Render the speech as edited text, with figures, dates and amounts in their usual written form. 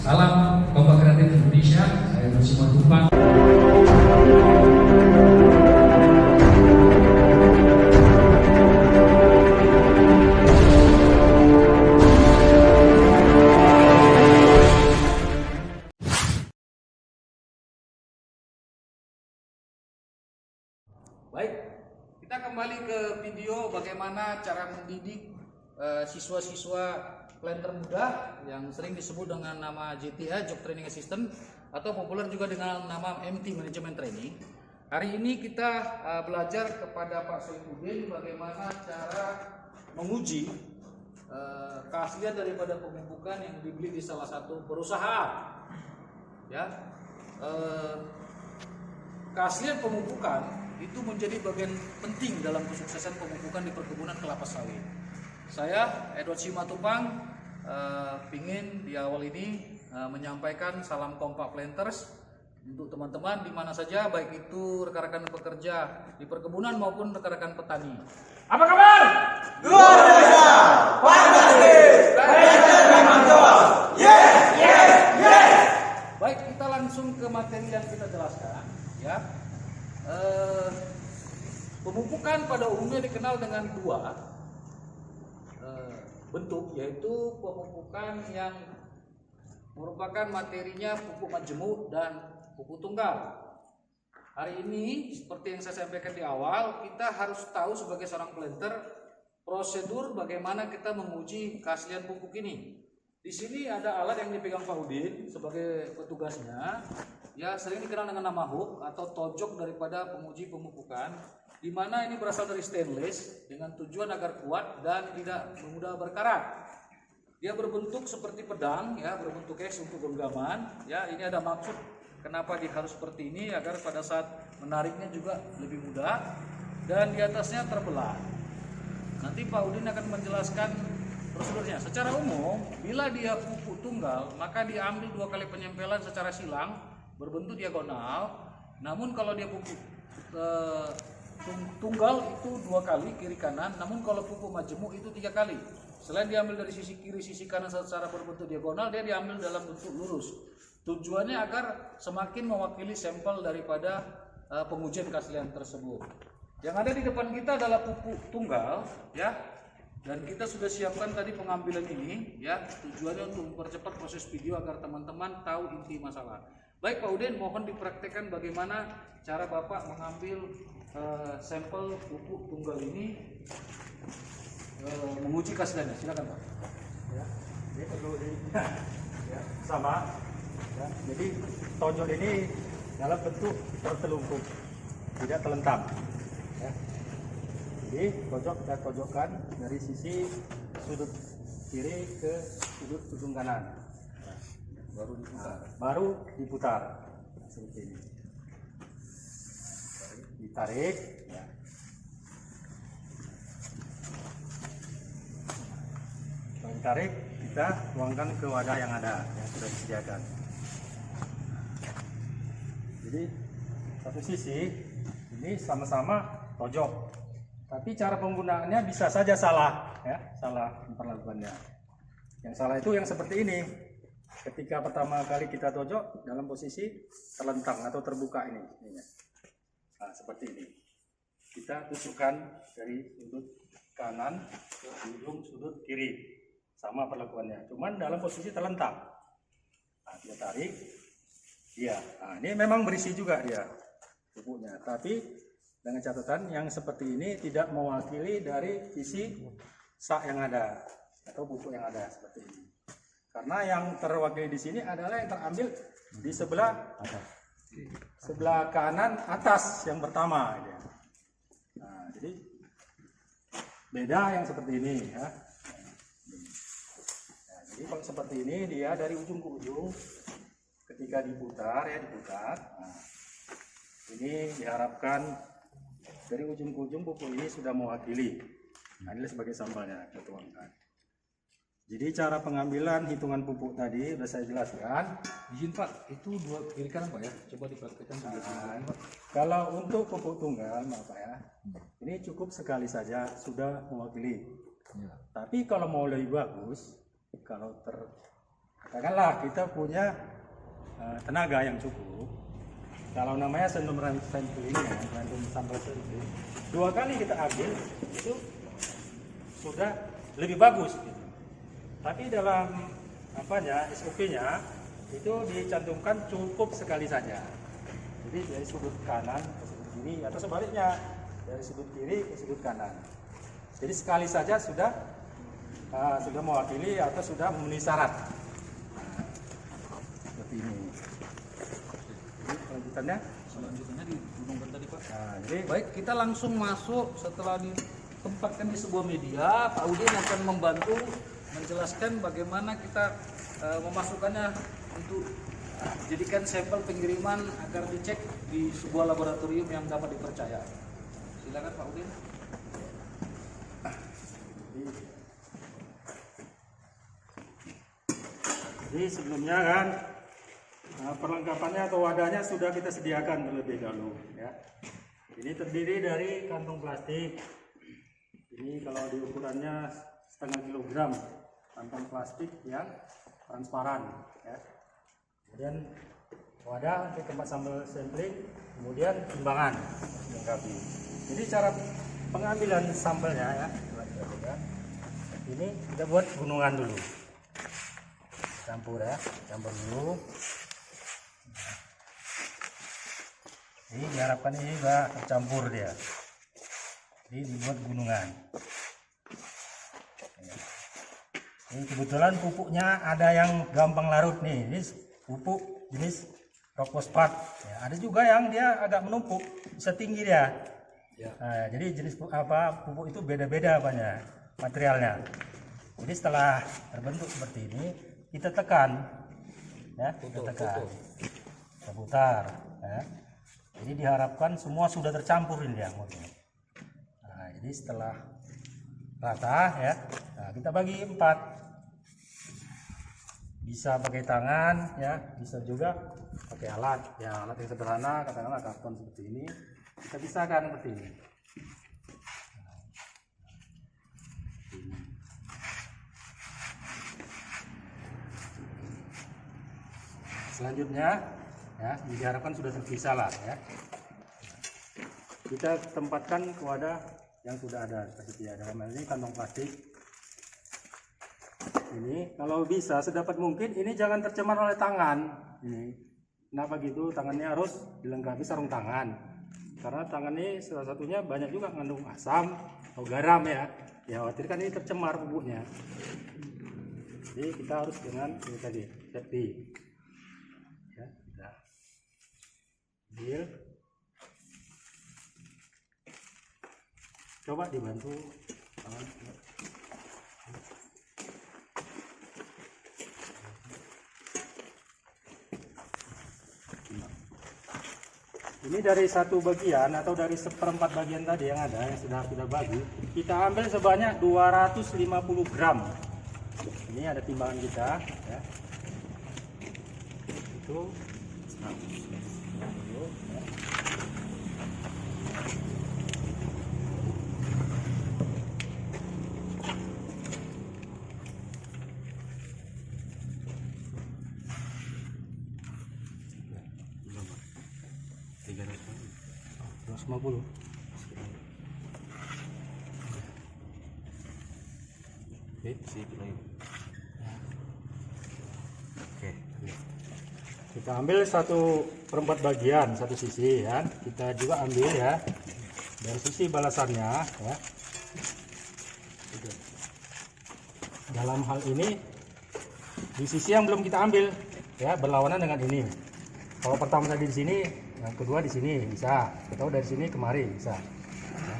Salam Kompak Kreatif Indonesia, saya Bersima Tumpang. Baik, kita kembali ke video bagaimana cara mendidik siswa-siswa planter muda yang sering disebut dengan nama JTA, Job Training Assistant, atau populer juga dengan nama MT, Management Training. Hari ini kita belajar kepada Pak Saifuddin bagaimana cara menguji keaslian daripada pemupukan yang dibeli di salah satu perusahaan. Ya, keaslian pemupukan itu menjadi bagian penting dalam kesuksesan pemupukan di perkebunan kelapa sawit. Saya Edward Simatupang ingin di awal ini menyampaikan salam kompak planters untuk teman-teman di mana saja, baik itu rekan-rekan pekerja di perkebunan maupun rekan-rekan petani. Apa kabar? Luar biasa, fantastis, planter memang jos. Yes, yes, yes. Baik, kita langsung ke materi yang kita jelaskan. Ya, pemupukan pada umumnya dikenal dengan dua bentuk, yaitu pemupukan yang merupakan materinya pupuk majemuk dan pupuk tunggal. Hari ini seperti yang saya sampaikan di awal, kita harus tahu sebagai seorang planter prosedur bagaimana kita menguji keaslian pupuk ini. Di sini ada alat yang dipegang Pak Udin sebagai petugasnya, ya sering dikenal dengan nama hook atau tojok daripada penguji pemupukan, di mana ini berasal dari stainless dengan tujuan agar kuat dan tidak mudah berkarat. Dia berbentuk seperti pedang, ya, berbentuk X untuk genggaman. Ya, ini ada maksud kenapa dia harus seperti ini, agar pada saat menariknya juga lebih mudah, dan di atasnya terbelah. Nanti Pak Udin akan menjelaskan prosedurnya. Secara umum, bila dia pupuk tunggal, maka diambil 2 kali penyempelan secara silang berbentuk diagonal. Namun kalau dia pupuk tunggal itu 2 kali kiri kanan, namun kalau pupuk majemuk itu 3 kali. Selain diambil dari sisi kiri, sisi kanan secara berbentuk diagonal, dia diambil dalam bentuk lurus. Tujuannya agar semakin mewakili sampel daripada pengujian keaslian tersebut. Yang ada di depan kita adalah pupuk tunggal, ya. Dan kita sudah siapkan tadi pengambilan ini, ya. Tujuannya untuk mempercepat proses video agar teman-teman tahu inti masalah. Baik Pak Udin, mohon dipraktekkan bagaimana cara Bapak mengambil sampel pupuk tunggal ini, menguji keasliannya. Silakan Pak. Ya, ini perlu ya, sama. Ya, jadi tojok ini dalam bentuk tertelungkup, tidak terlentang. Ya. Jadi tojok kita tojokkan dari sisi sudut kiri ke sudut ujung kanan. Baru diputar seperti ini. Ditarik. Ya. Setelah ditarik, kita tuangkan ke wadah yang ada, yang sudah disediakan. Jadi satu sisi ini sama-sama tojok, tapi cara penggunaannya bisa saja salah, ya, salah memperlakukannya. Yang salah itu yang seperti ini. Ketika pertama kali kita tojok dalam posisi terlentang atau terbuka ini. Nah, seperti ini. Kita tusukkan dari sudut kanan ke ujung sudut kiri. Sama perlakuannya. Cuman dalam posisi terlentang. Nah, dia tarik. Dia. Nah, ini memang berisi juga dia pupuknya. Tapi dengan catatan yang seperti ini tidak mewakili dari sisi sak yang ada atau pupuk yang ada seperti ini. Karena yang terwakili di sini adalah yang terambil di sebelah kanan atas yang pertama. Nah, jadi beda yang seperti ini, ya. Nah, jadi kalau seperti ini dia dari ujung ke ujung, ketika diputar, ya diputar. Nah, ini diharapkan dari ujung ke ujung pupuk ini sudah mewakili. Nah, ini sebagai sampelnya kita tuangkan. Jadi cara pengambilan hitungan pupuk tadi sudah saya jelaskan. Izin Pak, itu 2 kiri kanan Pak ya. Coba dipraktikkan Pak. Kalau untuk pupuk tunggal, maaf Pak ya, ini cukup sekali saja sudah mewakili. Ya. Tapi kalau mau lebih bagus, kalau katakanlah kita punya tenaga yang cukup. Kalau namanya random sampling, random sample sampling, 2 kali kita ambil itu sudah lebih bagus gitu. Tapi dalam SOP-nya itu dicantumkan cukup sekali saja. Jadi dari sudut kanan ke sudut kiri atau sebaliknya dari sudut kiri ke sudut kanan. Jadi sekali saja sudah mewakili atau sudah memenuhi syarat. Seperti ini. Jadi Selanjutnya dihubungkan tadi Pak. jadi Baik, kita langsung masuk setelah ditempatkan di sebuah media. Pak Udin akan membantu menjelaskan bagaimana kita memasukkannya untuk jadikan sampel pengiriman agar dicek di sebuah laboratorium yang dapat dipercaya. Silakan Pak Udin. Jadi sebelumnya kan perlengkapannya atau wadahnya sudah kita sediakan terlebih dahulu ya. Ini terdiri dari kantong plastik. Ini kalau di ukurannya setengah kilogram kantong plastik yang transparan ya. Kemudian wadah untuk tempat sambal sampling, kemudian timbangan dilengkapi. Jadi cara pengambilan sampelnya ya, ini kita buat gunungan dulu. Campur ya, campur dulu. Ini diharapkan ini juga tercampur dia. Ini dibuat gunungan. Ini kebetulan pupuknya ada yang gampang larut nih. Ini pupuk jenis rock fosfat. Ya, ada juga yang dia agak menumpuk, bisa tinggi dia. Ya. Nah, jadi jenis pupuk itu beda-beda apanya materialnya. Jadi setelah terbentuk seperti ini, kita tekan, ya, kita tekan, kita putar. Ya. Jadi diharapkan semua sudah tercampur ini ya. Nah, jadi setelah rata ya, nah, kita bagi 4. Bisa pakai tangan ya, bisa juga pakai alat ya, alat yang sederhana, katakanlah karton seperti ini, kita pisahkan seperti ini. Selanjutnya ya, diharapkan sudah terpisah lah ya. Kita tempatkan ke wadah yang sudah ada tersedia. Dalam hal ini kantong plastik. Ini kalau bisa sedapat mungkin ini jangan tercemar oleh tangan. Ini kenapa gitu? Tangannya harus dilengkapi sarung tangan. Karena tangan ini salah satunya banyak juga mengandung asam atau garam ya. Ya khawatirkan ini tercemar pupuknya. Jadi kita harus dengan ini tadi safety. Ya, kita ambil. Coba dibantu tangan. Ini dari satu bagian atau dari 1/4 bagian tadi yang ada yang sudah kita bagi, kita ambil sebanyak 250 gram. Ini ada timbangan kita ya. Itu 100 ya. Oke, kita ambil 1/4 bagian satu sisi ya. Kita juga ambil ya dari sisi balasannya ya. Dalam hal ini di sisi yang belum kita ambil ya, berlawanan dengan ini. Kalau pertama tadi di sini, yang kedua di sini bisa, atau dari sini kemari bisa. Ya.